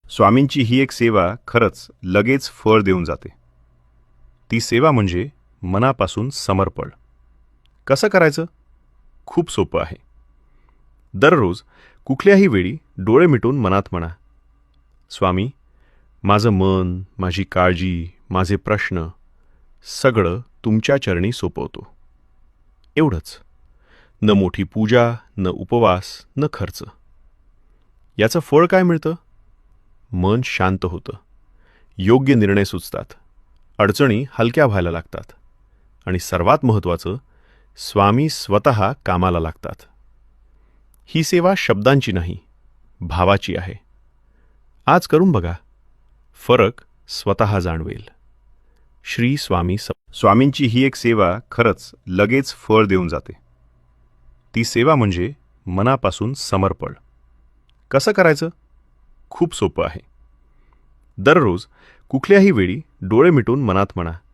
स्वामींची ही एक सेवा खरंच लगेच फळ देऊन जाते. ती सेवा म्हणजे मनापासून समर्पण. कसं करायचं? खूप सोपं आहे. दररोज कुठल्याही वेळी डोळे मिटून मनात म्हणा, स्वामी, माझं मन, माझी काळजी, माझे प्रश्न सगळं तुमच्या चरणी सोपवतो. एवढंच. न मोठी पूजा, न उपवास, न खर्च. याचं फळ काय मिळतं? मन शांत होतं. योग्य निर्णय सुचतात. अडचणी हलक्या व्हायला लागतात. आणि सर्वात महत्त्वाचं, स्वामी स्वतः कामाला लागतात. ही सेवा शब्दांची नाही, भावाची आहे. आज करून बघा. फरक स्वतः जाणवेल. श्री स्वामी स्वामींची ही एक सेवा खरंच लगेच फळ देऊन जाते. ती सेवा म्हणजे मनापासून समर्पण. कसं करायचं? खूप सोपं आहे. दररोज कुठल्याही वेळी डोळे मिटून मनात म्हणा,